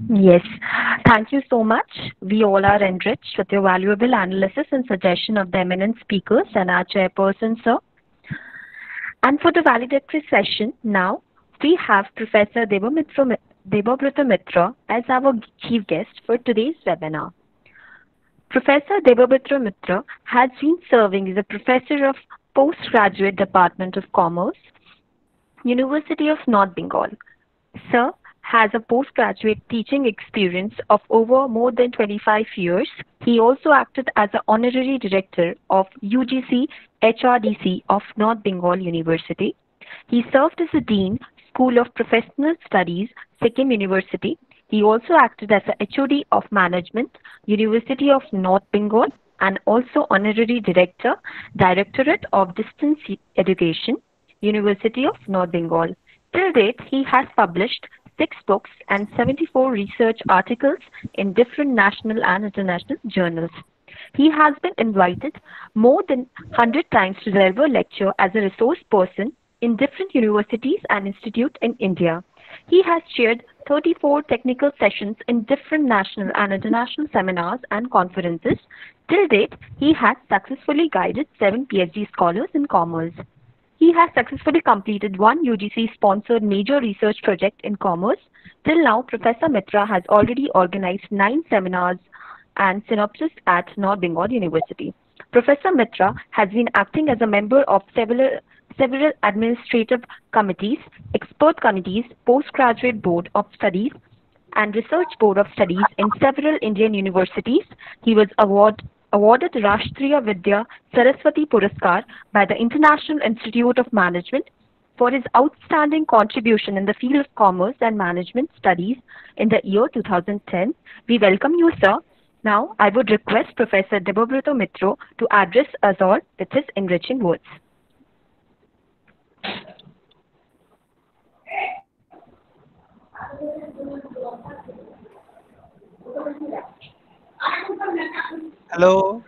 Yes, thank you so much. We all are enriched with your valuable analysis and suggestion of the eminent speakers and our chairperson, sir. And for the valedictory session, now we have Professor Debabrata Mitra as our chief guest for today's webinar. Professor Debabrata Mitra has been serving as a professor of postgraduate Department of Commerce, University of North Bengal. Sir has a postgraduate teaching experience of over more than 25 years. He also acted as an honorary director of UGC HRDC of North Bengal University. He served as a dean, School of Professional Studies, Sikkim University. He also acted as a HOD of Management, University of North Bengal, and also honorary director, Directorate of Distance Education, University of North Bengal. Till date, he has published 6 books and 74 research articles in different national and international journals. He has been invited more than 100 times to deliver lecture as a resource person in different universities and institutes in India. He has chaired 34 technical sessions in different national and international seminars and conferences. Till date, he has successfully guided 7 PhD scholars in commerce. He has successfully completed one UGC-sponsored major research project in commerce. Till now, Professor Mitra has already organized 9 seminars and synopsis at North Bengal University. Professor Mitra has been acting as a member of several administrative committees, expert committees, postgraduate board of studies, and research board of studies in several Indian universities. He was awarded Rashtriya Vidya Saraswati Puraskar by the International Institute of Management for his outstanding contribution in the field of commerce and management studies in the year 2010. We welcome you, sir. Now, I would request Professor Debabrata Mitra to address us all with his enriching words. Hello,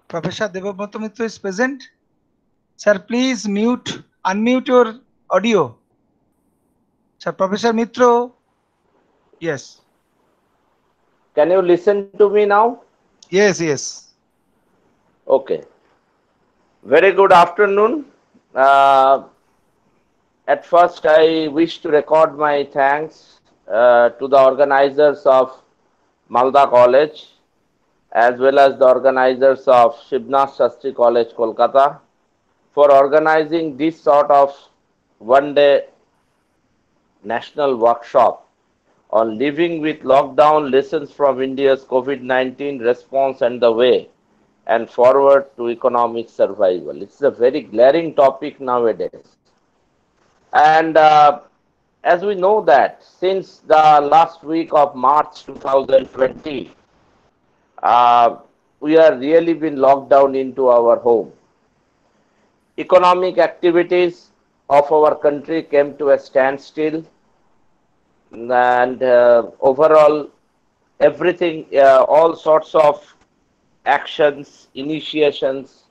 Professor Debabrata Mitra is present. Sir, please unmute your audio. Sir, Professor Mitra, yes. Can you listen to me now? Yes. Okay. Very good afternoon. At first, I wish to record my thanks to the organizers of Malda College, as well as the organizers of Shivnath Shastri College, Kolkata, for organizing this sort of one-day national workshop on living with lockdown, lessons from India's COVID-19 response and the way and forward to economic survival. It's a very glaring topic nowadays. And as we know that since the last week of March 2020, we are really been locked down into our home. Economic activities of our country came to a standstill, and overall everything, all sorts of actions, initiations,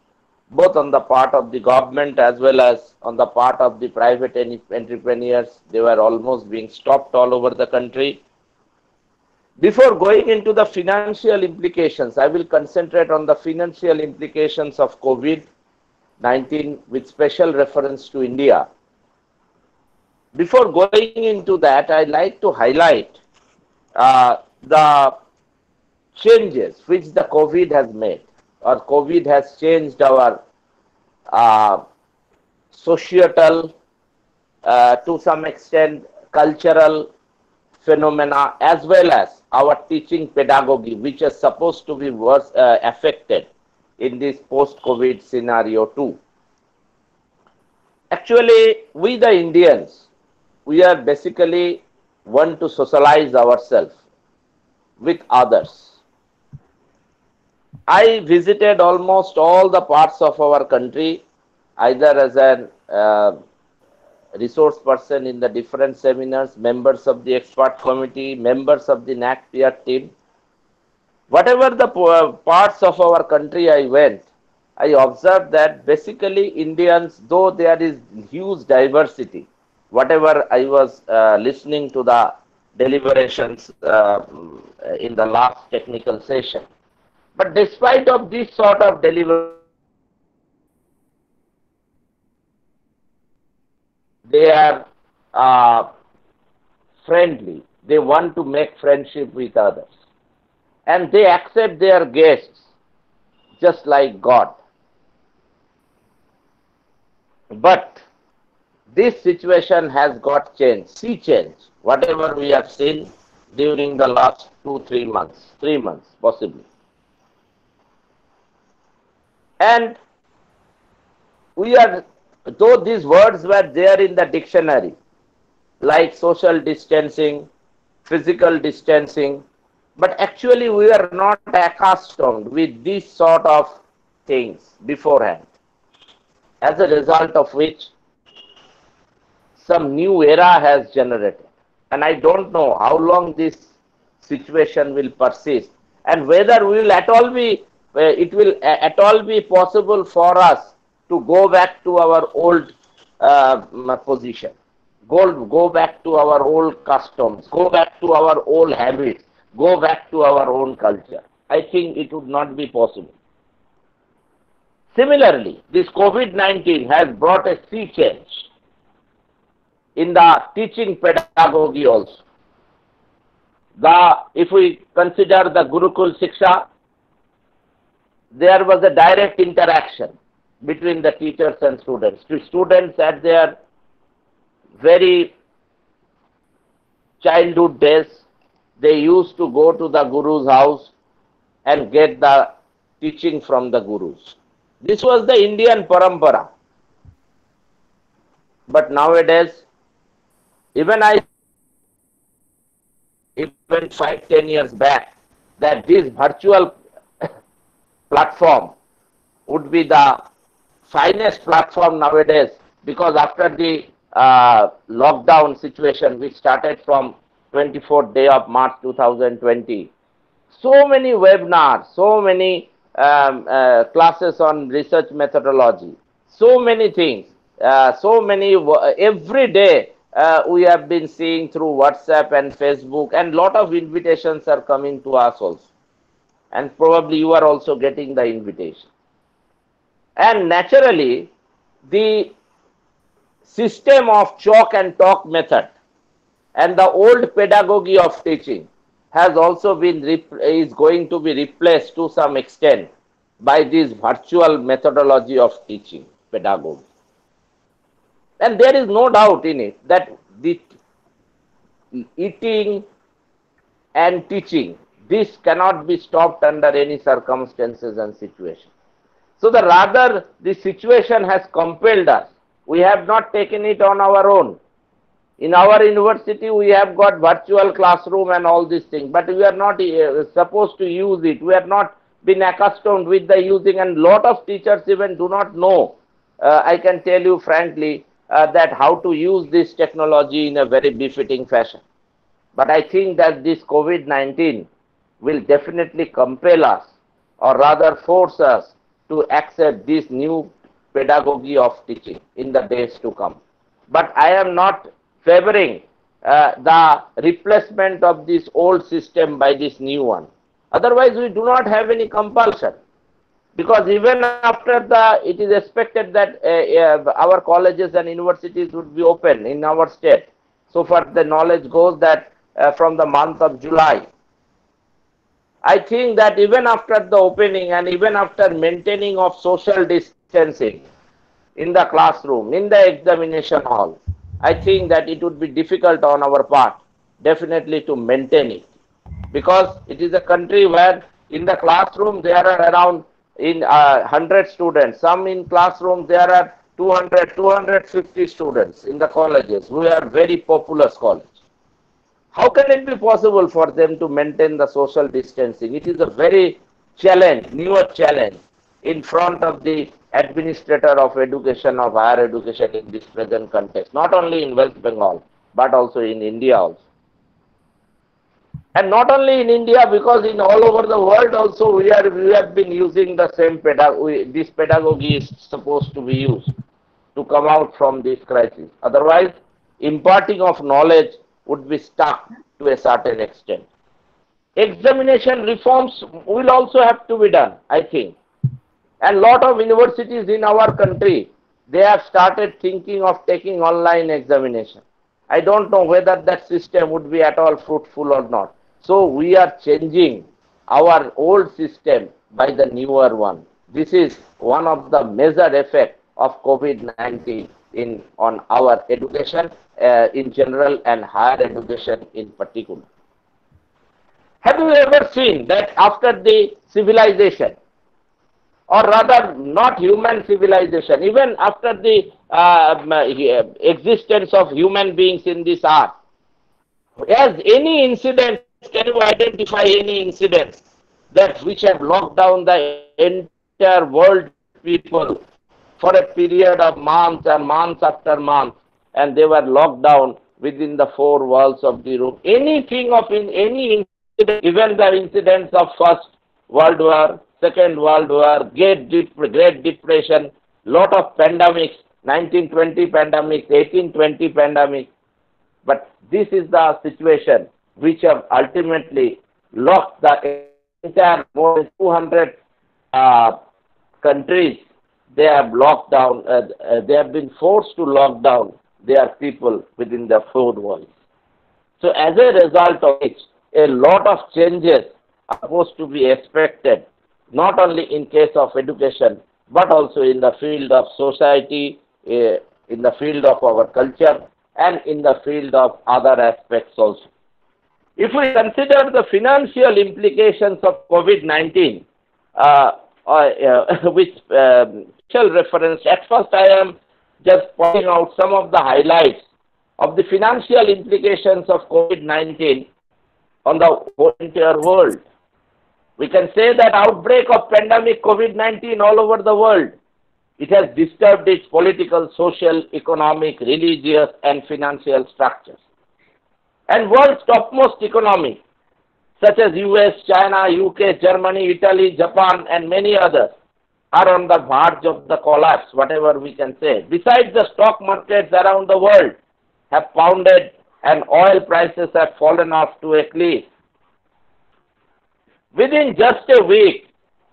both on the part of the government as well as on the part of the private entrepreneurs, they were almost being stopped all over the country. Before going into the financial implications, I will concentrate on the financial implications of COVID-19 with special reference to India. Before going into that, I'd like to highlight the changes which the COVID has made, or COVID has changed our societal, to some extent cultural phenomena, as well as our teaching pedagogy, which is supposed to be worse affected in this post-COVID scenario too. Actually, we the Indians, we are basically want to socialize ourselves with others. I visited almost all the parts of our country, either as an resource person in the different seminars, members of the expert committee, members of the NAC peer team. Whatever the parts of our country I went, I observed that basically Indians, though there is huge diversity, whatever I was listening to the deliberations in the last technical session. But despite of this sort of deliberation, they are friendly. They want to make friendship with others. And they accept their guests just like God. But this situation has got changed, sea change, whatever we have seen during the last 2-3 months, 3 months possibly. And we are, though these words were there in the dictionary, like social distancing, physical distancing, but actually we are not accustomed with this sort of things beforehand, as a result of which some new era has generated. And I don't know how long this situation will persist and whether we will at all be, it will at all be possible for us to go back to our old position, go back to our old customs, go back to our old habits, go back to our own culture. I think it would not be possible. Similarly, this COVID-19 has brought a sea change in the teaching pedagogy also. If we consider the Gurukul Shiksha, there was a direct interaction between the teachers and students. The students at their very childhood days, they used to go to the Guru's house and get the teaching from the Gurus. This was the Indian parampara. But nowadays, even 5-10 years back, that this virtual platform would be the finest platform nowadays, because after the lockdown situation which started from 24th day of March 2020, so many webinars, so many classes on research methodology, so many things, every day we have been seeing through WhatsApp and Facebook, and lot of invitations are coming to us also. And probably you are also getting the invitation. And naturally, the system of chalk and talk method and the old pedagogy of teaching has also been, is going to be replaced to some extent by this virtual methodology of teaching pedagogy. And there is no doubt in it that the eating and teaching, this cannot be stopped under any circumstances and situation. So rather the situation has compelled us. We have not taken it on our own. In our university, we have got virtual classroom and all these things, but we are not supposed to use it. We are not been accustomed with the using, and lot of teachers even do not know. I can tell you frankly that how to use this technology in a very befitting fashion. But I think that this COVID-19 will definitely compel us, or rather force us, to accept this new pedagogy of teaching in the days to come. But I am not favoring the replacement of this old system by this new one. Otherwise, we do not have any compulsion. Because even after it is expected that our colleges and universities would be open in our state. So far the knowledge goes that from the month of July. I think that even after the opening and even after maintaining of social distancing in the classroom, in the examination hall, I think that it would be difficult on our part, definitely, to maintain it. Because it is a country where in the classroom there are around 100 students. Some in classroom there are 200, 250 students in the colleges. We are very populous college. How can it be possible for them to maintain the social distancing? It is a very challenge, newer challenge in front of the administrator of education, of higher education in this present context, not only in West Bengal, but also in India also. And not only in India, because in all over the world also we have been using the same pedagogy. This pedagogy is supposed to be used to come out from this crisis. Otherwise, imparting of knowledge would be stuck to a certain extent. Examination reforms will also have to be done, I think. And lot of universities in our country, they have started thinking of taking online examination. I don't know whether that system would be at all fruitful or not. So we are changing our old system by the newer one. This is one of the major effects of COVID-19 on our education in general and higher education in particular. Have you ever seen that after the civilization, or rather not human civilization, even after the existence of human beings in this earth, has any incident, can you identify any incidents that which have locked down the entire world people for a period of months and months after months, and they were locked down within the four walls of the room? Anything of any incident, even the incidents of First World War, Second World War, Great Depression, lot of pandemics, 1920 pandemic, 1820 pandemic. But this is the situation which have ultimately locked the entire more than 200 countries. They have locked down, they have been forced to lock down their people within the four walls. So as a result of which, a lot of changes are supposed to be expected, not only in case of education, but also in the field of society, in the field of our culture, and in the field of other aspects also. If we consider the financial implications of COVID-19, which shall reference, at first I am just pointing out some of the highlights of the financial implications of COVID-19 on the entire world. We can say that outbreak of pandemic COVID-19 all over the world, it has disturbed its political, social, economic, religious, and financial structures. And world's topmost economy, such as US, China, UK, Germany, Italy, Japan, and many others, are on the verge of the collapse, whatever we can say. Besides, the stock markets around the world have pounded and oil prices have fallen off to a cliff. Within just a week,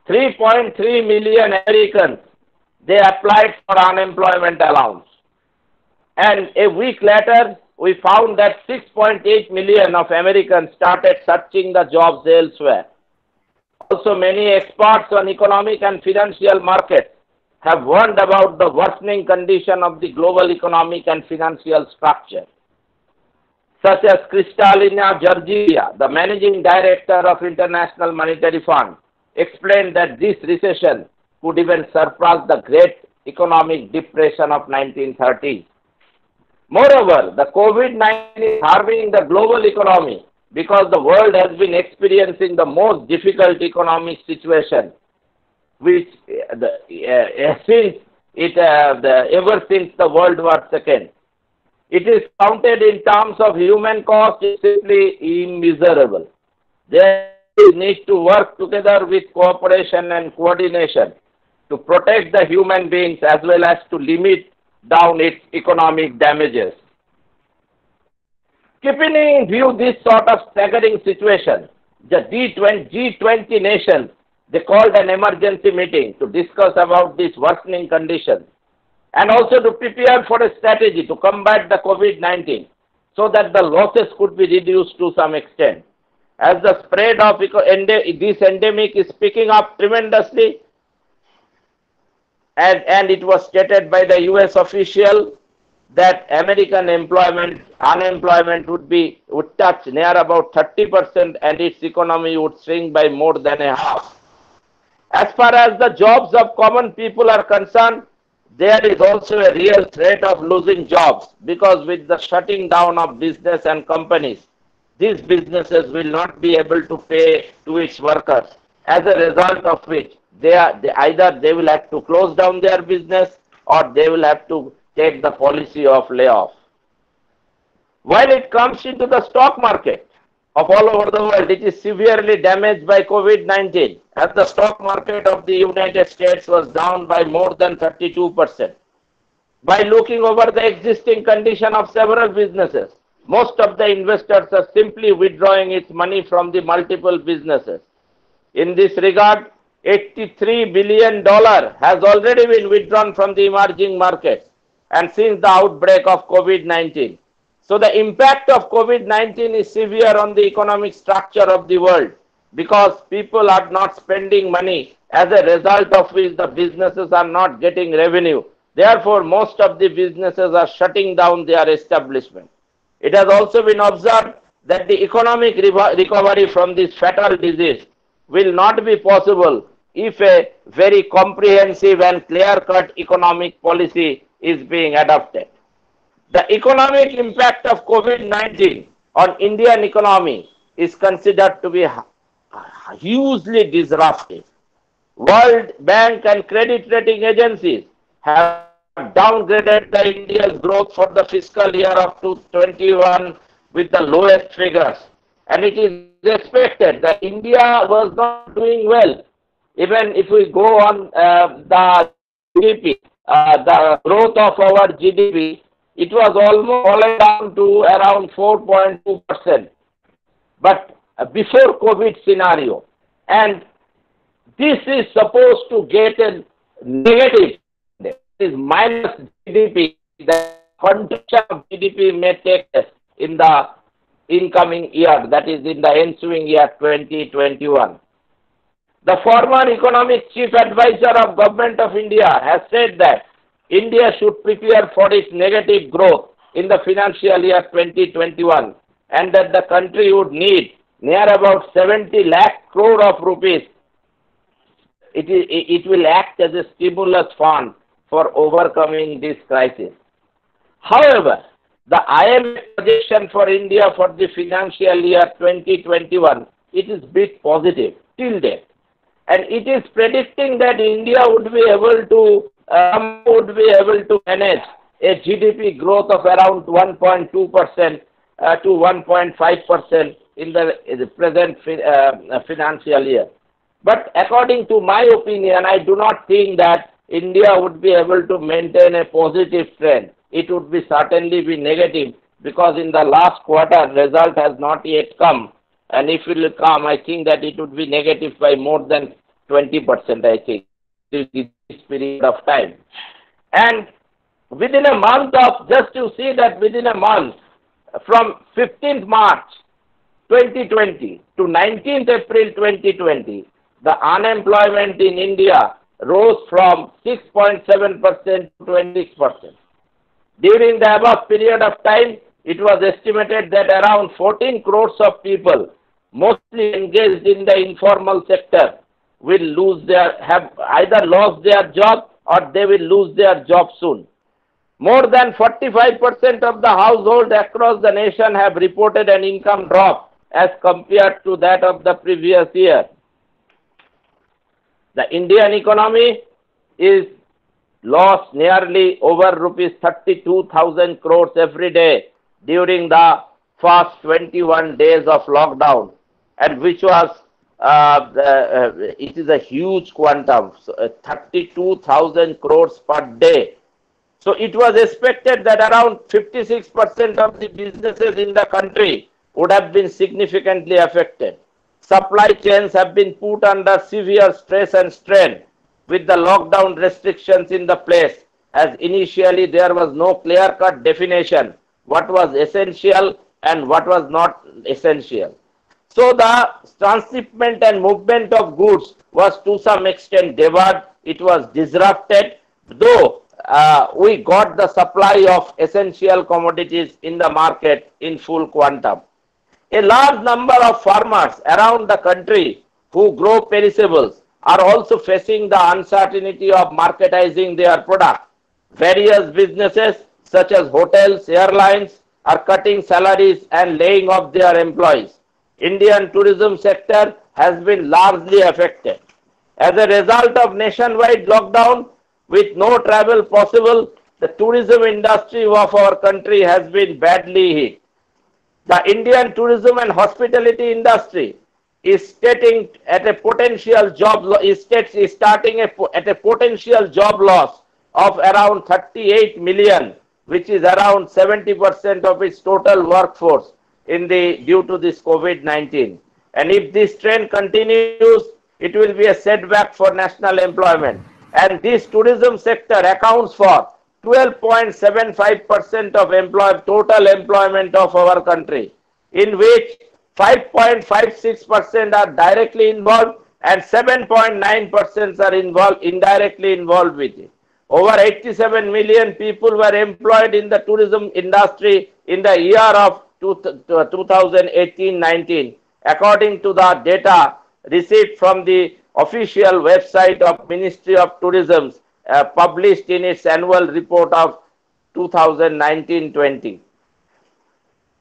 3.3 million Americans, they applied for unemployment allowance. And a week later, we found that 6.8 million of Americans started searching the jobs elsewhere. Also, many experts on economic and financial markets have warned about the worsening condition of the global economic and financial structure, such as Kristalina Georgieva, the managing director of International Monetary Fund, explained that this recession could even surpass the Great Economic Depression of 1930s. Moreover, the COVID-19 is harming the global economy because the world has been experiencing the most difficult economic situation, which ever since the World War II. It is counted in terms of human cost, is simply immeasurable. There is need to work together with cooperation and coordination to protect the human beings as well as to limit down its economic damages. Keeping in view this sort of staggering situation, the G20 nations, they called an emergency meeting to discuss about this worsening condition and also to prepare for a strategy to combat the COVID-19 so that the losses could be reduced to some extent. As the spread of this endemic is picking up tremendously, and it was stated by the US official that American unemployment would touch near about 30% and its economy would shrink by more than a half. As far as the jobs of common people are concerned, there is also a real threat of losing jobs because with the shutting down of business and companies, these businesses will not be able to pay to its workers, as a result of which either they will have to close down their business or they will have to take the policy of layoff. While it comes into the stock market of all over the world, it is severely damaged by COVID-19, as the stock market of the United States was down by more than 32%. By looking over the existing condition of several businesses, most of the investors are simply withdrawing its money from the multiple businesses. In this regard, $83 billion has already been withdrawn from the emerging markets and since the outbreak of COVID-19. So the impact of COVID-19 is severe on the economic structure of the world because people are not spending money, as a result of which the businesses are not getting revenue. Therefore, most of the businesses are shutting down their establishment. It has also been observed that the economic recovery from this fatal disease will not be possible if a very comprehensive and clear-cut economic policy is being adopted. The economic impact of COVID-19 on Indian economy is considered to be hugely disruptive. World Bank and credit rating agencies have downgraded the India's growth for the fiscal year of 2021 with the lowest figures. And it is expected that India was not doing well. Even if we go on the GDP, the growth of our GDP, it was almost fallen down to around 4.2%. But before COVID scenario, and this is supposed to get a negative, it is minus GDP, the contraction of GDP may take place in the incoming year, that is in the ensuing year 2021. The former economic chief advisor of Government of India has said that India should prepare for its negative growth in the financial year 2021 and that the country would need near about 70 lakh crore of rupees. It will act as a stimulus fund for overcoming this crisis. However, the IMF projection for India for the financial year 2021, it is bit positive till date. And it is predicting that India would be able to manage a GDP growth of around 1.2% to 1.5% in the present financial year. But according to my opinion, I do not think that India would be able to maintain a positive trend. It would be certainly be negative because in the last quarter result has not yet come. And if it will come, I think that it would be negative by more than 20%, I think, in this period of time. And within a month of, just to see that within a month, from 15th March 2020 to 19th April 2020, the unemployment in India rose from 6.7% to 26%. During the above period of time, it was estimated that around 14 crores of people, mostly engaged in the informal sector, will have either lost their job or they will lose their job soon. More than 45% of the households across the nation have reported an income drop as compared to that of the previous year. The Indian economy is lost nearly over rupees 32,000 crores every day during the first 21 days of lockdown, and which was it is a huge quantum, so 32,000 crores per day. So it was expected that around 56% of the businesses in the country would have been significantly affected. Supply chains have been put under severe stress and strain with the lockdown restrictions in the place, as initially there was no clear-cut definition what was essential and what was not essential. So the transshipment and movement of goods was to some extent debarred. It was disrupted, though we got the supply of essential commodities in the market in full quantum. A large number of farmers around the country who grow perishables are also facing the uncertainty of marketizing their product. Various businesses such as hotels, airlines are cutting salaries and laying off their employees. Indian tourism sector has been largely affected. As a result of nationwide lockdown with no travel possible, the tourism industry of our country has been badly hit. The Indian tourism and hospitality industry is starting at a potential job loss of around 38 million which is around 70% of its total workforce due to this COVID-19. And if this trend continues, it will be a setback for national employment. And this tourism sector accounts for 12.75% of total employment of our country, in which 5.56% are directly involved and 7.9% are indirectly involved with it. Over 87 million people were employed in the tourism industry in the year of 2018-19, according to the data received from the official website of Ministry of Tourism, published in its annual report of 2019-20.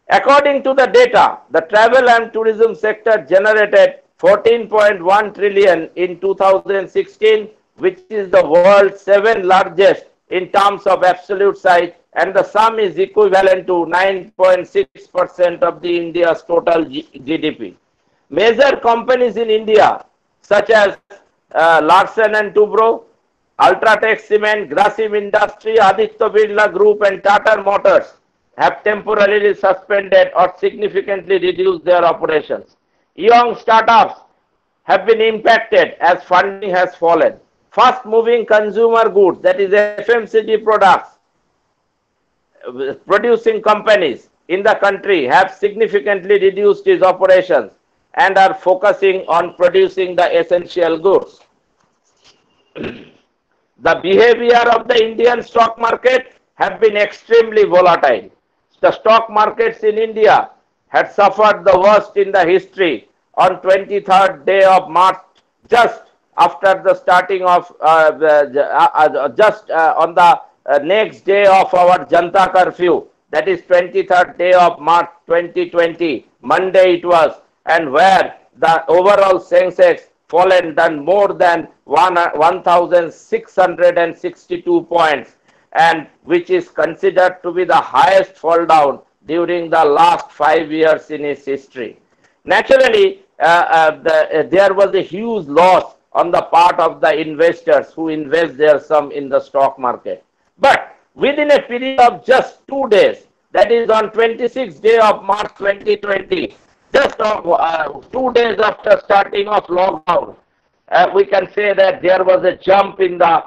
According to the data, the travel and tourism sector generated 14.1 trillion in 2016, which is the world's 7th largest in terms of absolute size, and the sum is equivalent to 9.6% of the India's total GDP. Major companies in India, such as Larsen & Toubro, Ultratech Cement, Grasim Industry, Aditya Birla Group, and Tata Motors, have temporarily suspended or significantly reduced their operations. Young startups have been impacted as funding has fallen. Fast-moving consumer goods, that is FMCG products, producing companies in the country have significantly reduced its operations and are focusing on producing the essential goods. The behavior of the Indian stock market have been extremely volatile. The stock markets in India had suffered the worst in the history on 23rd day of March, just after the starting of, on the next day of our Janta curfew, that is 23rd day of March 2020, Monday it was, and where the overall Sensex fallen than more than 1,662 points, and which is considered to be the highest fall down during the last 5 years in its history. Naturally, there was a huge loss on the part of the investors who invest their sum in the stock market. But within a period of just 2 days, that is on 26th day of March 2020, just 2 days after starting of lockdown, we can say that there was a jump in the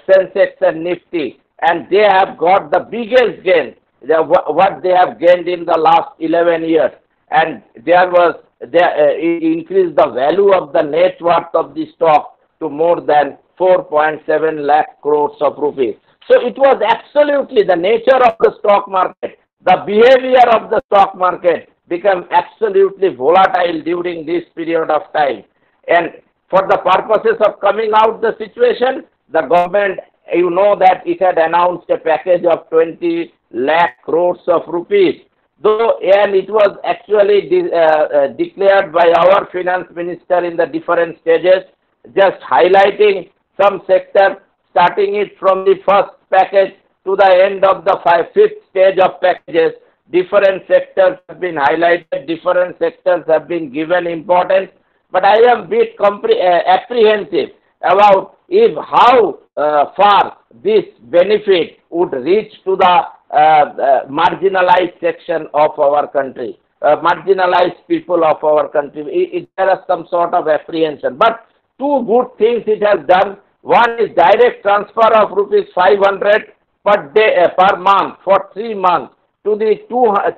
Sensex and Nifty, and they have got the biggest gain, what they have gained in the last 11 years. And it increased the value of the net worth of the stock to more than 4.7 lakh crores of rupees. So it was absolutely the nature of the stock market, the behavior of the stock market became absolutely volatile during this period of time. And for the purposes of coming out the situation, the government, you know that it had announced a package of 20 lakh crores of rupees. Though, and it was actually declared by our finance minister in the different stages, just highlighting some sector, starting it from the first package to the end of the fifth stage of packages. Different sectors have been highlighted, different sectors have been given importance, but I am a bit apprehensive about how far this benefit would reach to the marginalized section of our country, marginalized people of our country. There is some sort of apprehension. But two good things it has done. One is direct transfer of rupees 500 per day per month for 3 months to the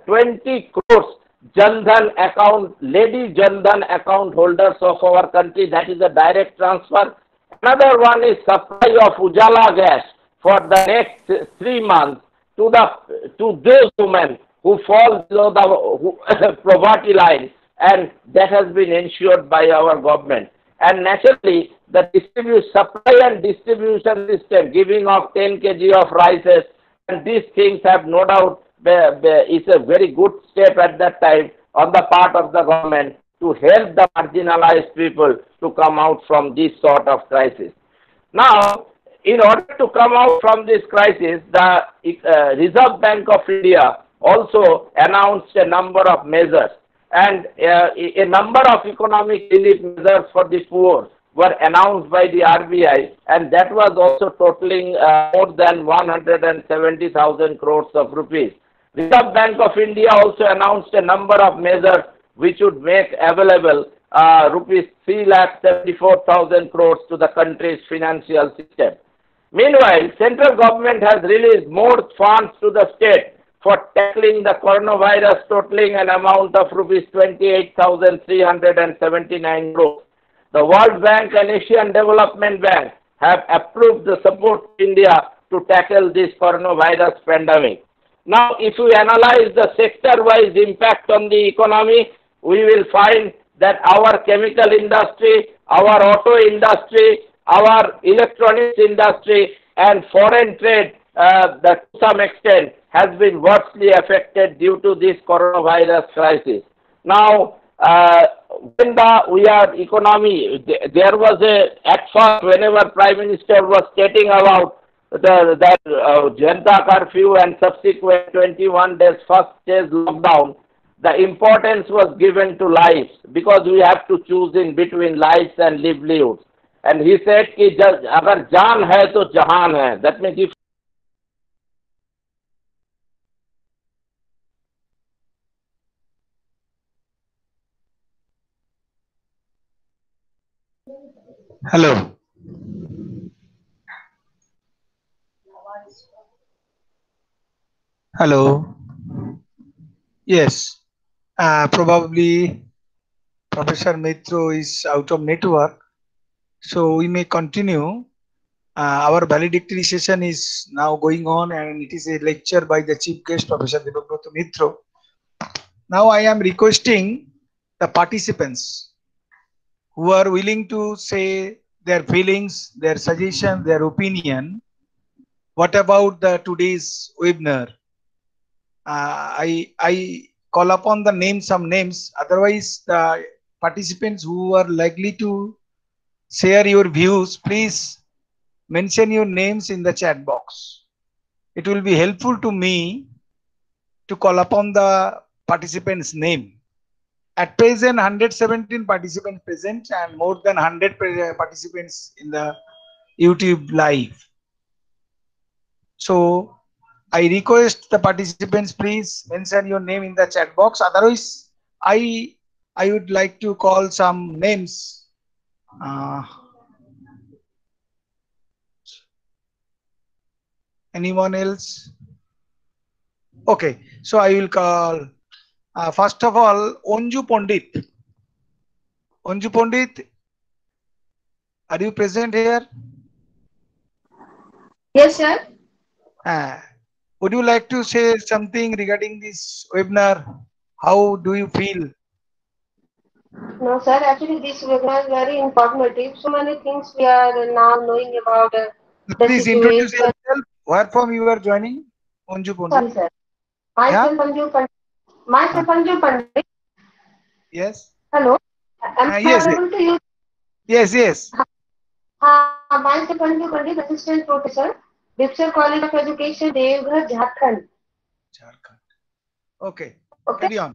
20 crores Jandhan account, lady Jandhan account holders of our country. That is a direct transfer. Another one is supply of Ujala gas for the next 3 months to those women who fall below the poverty line, and that has been ensured by our government. And naturally, the supply and distribution system, giving of 10 kg of rices, and these things have no doubt is a very good step at that time on the part of the government to help the marginalized people to come out from this sort of crisis. Now, in order to come out from this crisis, the Reserve Bank of India also announced a number of measures and a number of economic relief measures for the poor, were announced by the RBI, and that was also totaling more than 170,000 crores of rupees. Reserve Bank of India also announced a number of measures which would make available rupees 3,74,000 crores to the country's financial system. Meanwhile, central government has released more funds to the state for tackling the coronavirus, totaling an amount of rupees 28,379 crores. The World Bank and Asian Development Bank have approved the support to India to tackle this coronavirus pandemic. Now, if we analyze the sector-wise impact on the economy, we will find that our chemical industry, our auto industry, our electronics industry, and foreign trade, that to some extent has been worstly affected due to this coronavirus crisis. Now, when we are economy, there was at first, whenever Prime Minister was stating about that Janta curfew and subsequent 21 days first stage lockdown, the importance was given to lives, because we have to choose in between lives and livelihoods. And he said कि अगर जान है तो जहान है. That means if Hello. Hello. Yes. Probably Professor Mitro is out of network. So we may continue. Our valedictory session is now going on, and it is a lecture by the chief guest, Professor Debabrata Mitro. Now I am requesting the participants who are willing to say their feelings, their suggestion, their opinion. What about the today's webinar? I call upon the name, some names. Otherwise, the participants who are likely to share your views, please mention your names in the chat box. It will be helpful to me to call upon the participant's name. At present, 117 participants present and more than 100 participants in the YouTube live. So I request the participants, please mention your name in the chat box. Otherwise, I would like to call some names. Anyone else? Okay, so I will call first of all Onju Pandit. Onju Pandit, are you present here? Yes, sir. Would you like to say something regarding this webinar? How do you feel? No, sir. Actually, this webinar is very informative. So many things we are now knowing about the Please introduce situation. yourself. Where from you are joining? Onju Pandit. Sorry, sir. Myself, Yeah? Anju Pandit. Myself, Anju Pandit. Yes. Hello. Am I Yes. audible to you? Yes. Yes. Myself, Anju Pandit, Assistant Professor, Dipsar College of Education, Devghar, Jharkhand. Jharkhand. Okay. Okay. Carry on.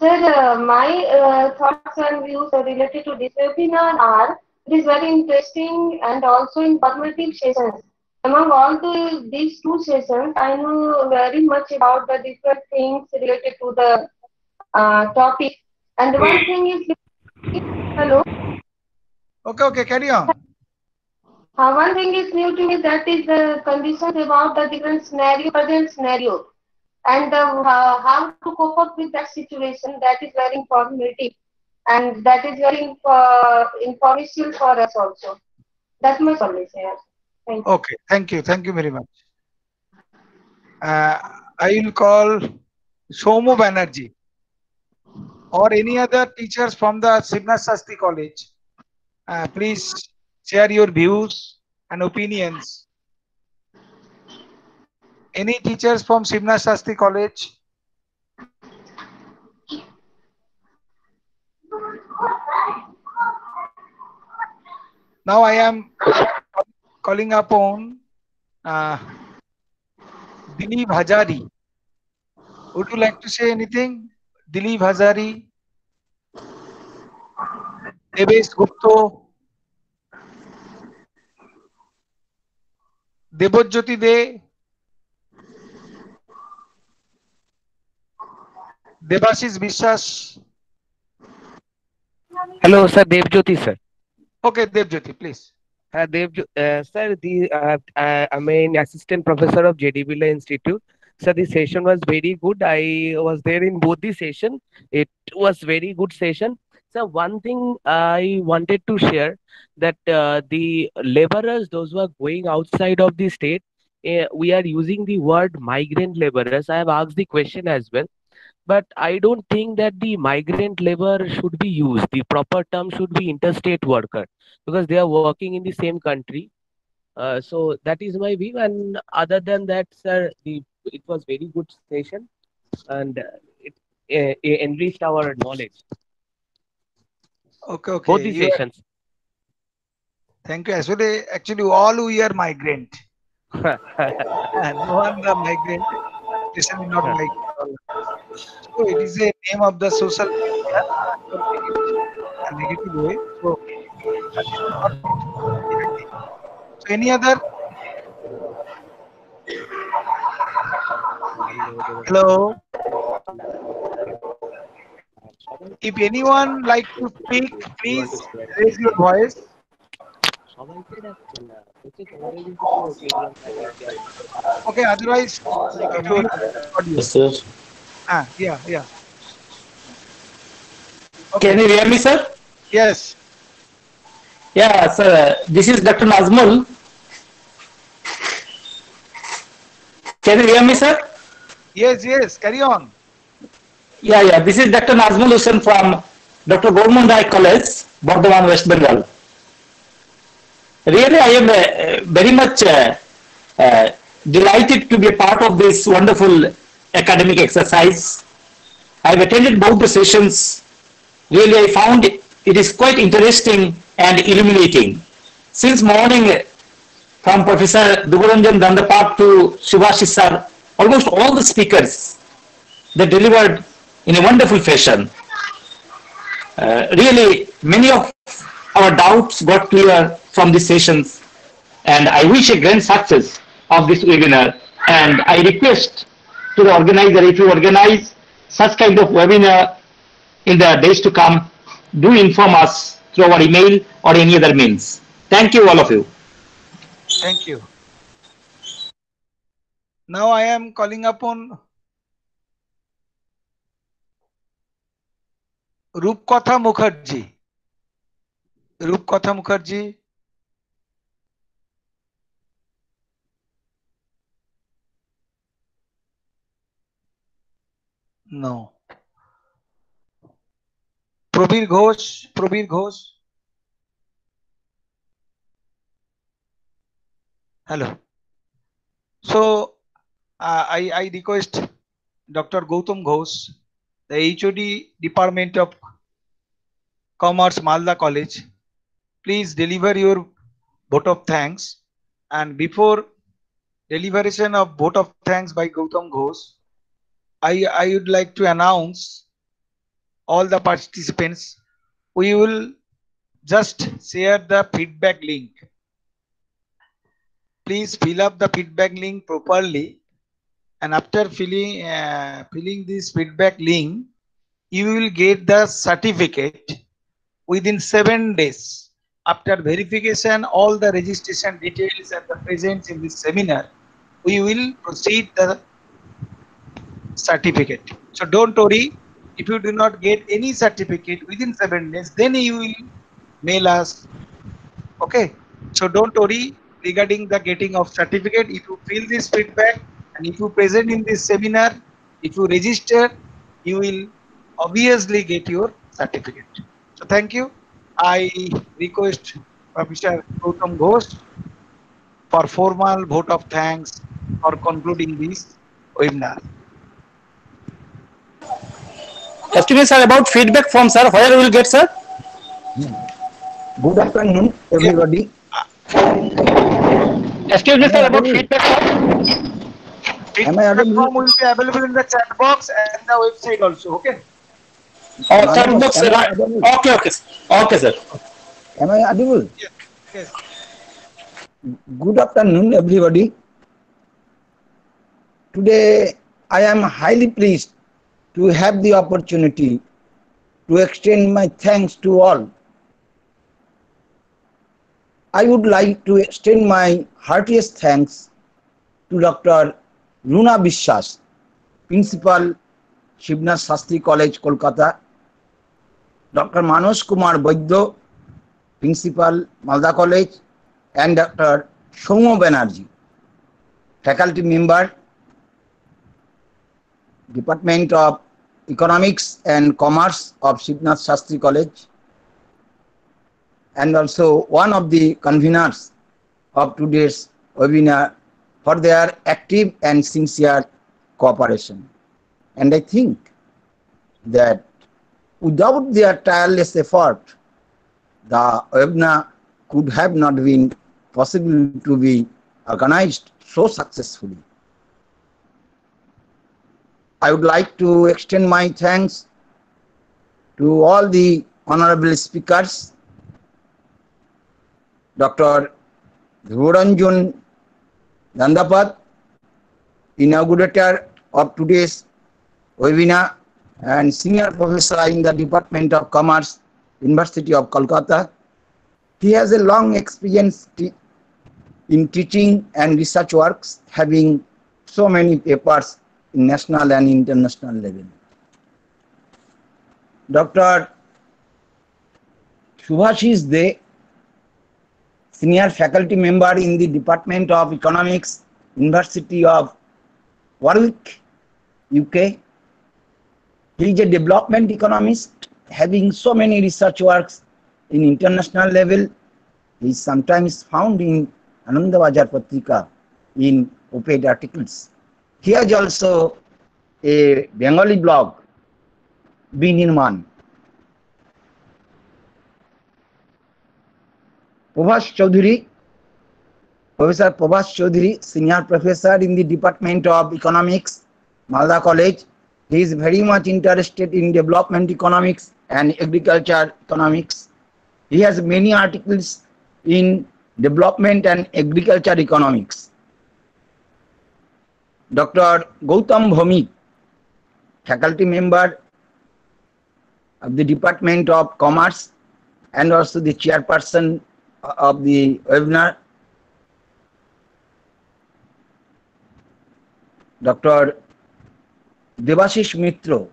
Sir, my thoughts and views related to this webinar are, it is very interesting and also informative sessions. Among all these two sessions, I know very much about the different things related to the topic. And one thing is, hello? Okay, carry on. One thing is new to me, that is the conditions about the different scenario, present scenario. And how to cope up with that situation, that is very informative, and that is very informational for us also. That's my solution. Thank you. Okay, thank you very much. I will call Somu Banerjee or any other teachers from the Shivnath Shastri College. Please share your views and opinions. Any teachers from Shivnath Shastri College? Now I am calling upon Dilip Hazari. Would you like to say anything? Dilip Hazari. Debesh গুপ্ত, দেবজ্যোতি দে, দেবাশিস বিশ্বাস। Hello, sir. Devjyoti, sir. Okay, Devjyoti, please. Sir, I'm an assistant professor of J.D. Birla Institute. Sir, the session was very good. I was there in both the session. It was very good session. So one thing I wanted to share that the laborers, those who are going outside of the state, we are using the word migrant laborers. I have asked the question as well, but I don't think that the migrant labor should be used. The proper term should be interstate worker because they are working in the same country. So that is my view. And other than that, sir, it was very good session and it enriched our knowledge. Okay, okay. Both the sessions. Thank you. Actually, all we are migrant. No one the migrant, especially not migrant. So it is a name of the social media, a negative way. So, any other? Hello. If anyone like to speak, please raise your voice. Okay, otherwise, Yes, sir. yeah. Okay. Can you hear me, sir? Yes. Yeah, sir. This is Dr. Nazmul. Can you hear me, sir? Yes. Carry on. Yeah. This is Dr. Nazmul Hussain from Dr. Gorman Rai College, Bardhaman, West Bengal. Really, I am very much delighted to be a part of this wonderful academic exercise. I have attended both the sessions. Really, I found it is quite interesting and illuminating. Since morning, from Professor Duguranjan Dandapat to Subhashis sir, almost all the speakers, they delivered in a wonderful fashion. Really, many of our doubts got clear from these sessions, and I wish a grand success of this webinar. And I request to the organizer, if you organize such kind of webinar in the days to come, do inform us through our email or any other means. Thank you, all of you. Thank you. Now I am calling upon Rupkatha Mukherjee. Rupkatha Mukherjee. No. Prabir Ghosh. Hello. So I request Dr. Gautam Ghosh, the HOD Department of Commerce, Malda College. Please deliver your vote of thanks. And before deliberation of vote of thanks by Gautam Ghosh, I would like to announce all the participants. We will just share the feedback link. Please fill up the feedback link properly, and after filling this feedback link, you will get the certificate within 7 days. After verification, all the registration details and the presence in this seminar, we will proceed the certificate. So don't worry, if you do not get any certificate within 7 days, then you will mail us. Okay, so don't worry regarding the getting of certificate. If you fill this feedback and if you present in this seminar, if you register, you will obviously get your certificate. So thank you. I request Professor Gautam Ghosh for formal vote of thanks for concluding this webinar. Excuse me, sir, about feedback form, sir. Where we will get, sir? Good afternoon, everybody. Excuse me, sir, about feedback form. Feedback form will be available in the chat box and the website also. Okay. Oh, third Madhav, box. am I Right. audible? Okay, okay. Okay, sir. Am I audible? Yes. Yes. Good afternoon, everybody. Today, I am highly pleased to have the opportunity to extend my thanks to all. I would like to extend my heartiest thanks to Dr. Runa Bishwas, Principal, Shivnath Shastri College, Kolkata, Dr. Manos Kumar Vaidya, Principal, Malda College, and Dr. Shaumo Banerjee, Faculty Member, Department of Economics and Commerce of Shivnath Shastri College, and also one of the conveners of today's webinar for their active and sincere cooperation. And I think that without their tireless effort, the webinar could have not been possible to be organized so successfully. I would like to extend my thanks to all the honorable speakers, Dr. Dhruvaranjan Dandapad, inaugurator of today's webinar and senior professor in the Department of Commerce, University of Kolkata. He has a long experience in teaching and research works, having so many papers in national and international level. Dr. Subhashish De, senior faculty member in the Department of Economics, University of Warwick, UK. He is a development economist having so many research works in international level. He is sometimes found in Anandabazar Patrika in op-ed articles. He has also a Bengali blog, Binirman. Prabhas Chaudhary, Professor Prabhas Chaudhary, senior professor in the Department of Economics, Malda College. He is very much interested in development economics and agriculture economics. He has many articles in development and agriculture economics. Dr. Gautam Bhaumik, faculty member of the Department of Commerce and also the chairperson of the webinar. Dr. Devashish Mitra,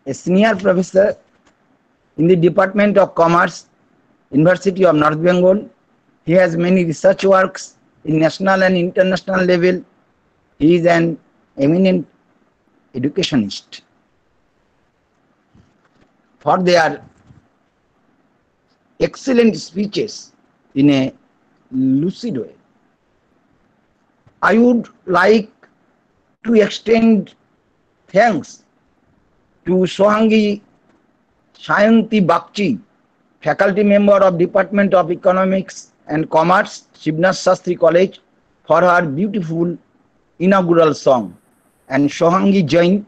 a senior professor in the Department of Commerce, University of North Bengal. He has many research works in national and international level. He is an eminent educationist. For their excellent speeches in a lucid way, I would like to extend thanks to Sohangi Sayanti Bakchi, faculty member of Department of Economics and Commerce, Shivnath Shastri College, for her beautiful inaugural song, and Sohangi Jain,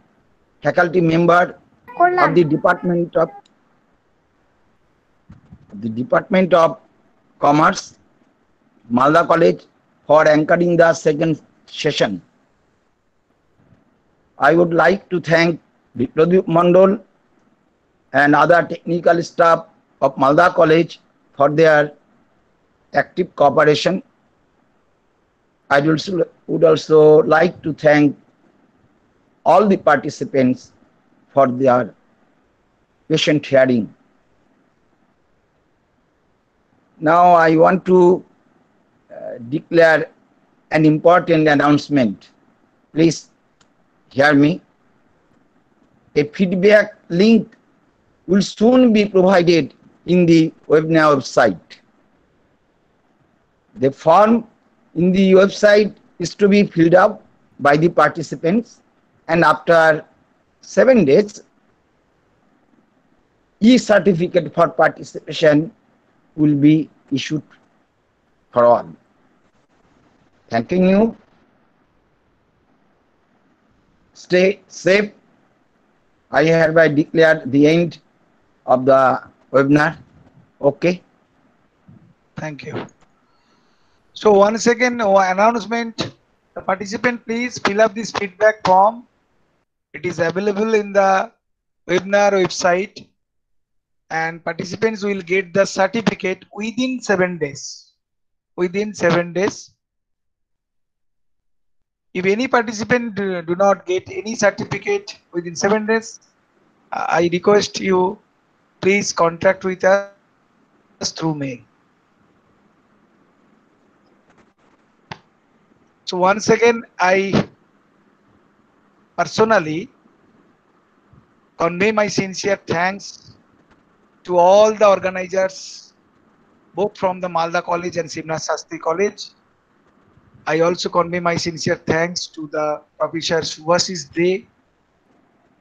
faculty member of the Department of Commerce, Malda College, for anchoring the second session. I would like to thank Bipladeep Mandal and other technical staff of Malda College for their active cooperation. I would also like to thank all the participants for their patient hearing. Now I want to declare an important announcement. Please hear me. A feedback link will soon be provided in the webinar website. The form in the website is to be filled up by the participants, and after 7 days, e-certificate for participation will be issued for all. Thanking you. Stay safe I hereby declare the end of the webinar. Okay. Thank you. So once again, announcement. The participant, please fill up this feedback form. It is available in the webinar website, and participants will get the certificate within 7 days. Within 7 days. If any participant do not get any certificate within 7 days, I request you, please contact with us through mail. So once again, I personally convey my sincere thanks to all the organizers, both from the Malda College and Shivnath Shastri College. I also convey my sincere thanks to the Professor Subhashish De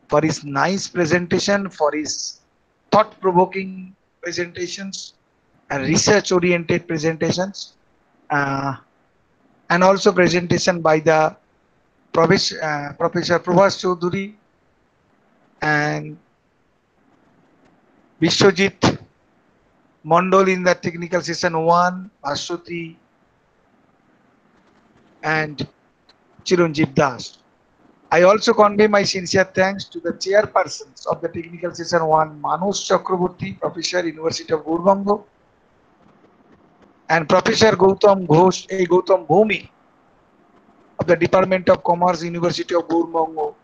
for his nice presentation, for his thought-provoking presentations and research-oriented presentations, and also presentation by the Professor Prabhas Chaudhuri and Vishwajit Mondol in the technical session 1, Ashwati and Chiranjeev Das. I also convey my sincere thanks to the chairpersons of the technical session 1, Manoj Chakraborty, Professor, University of Gurbango, and Professor Gautam Bhumi of the Department of Commerce, University of Gurbango,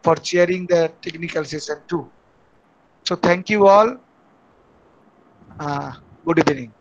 for chairing the technical session 2. So thank you all. Good evening.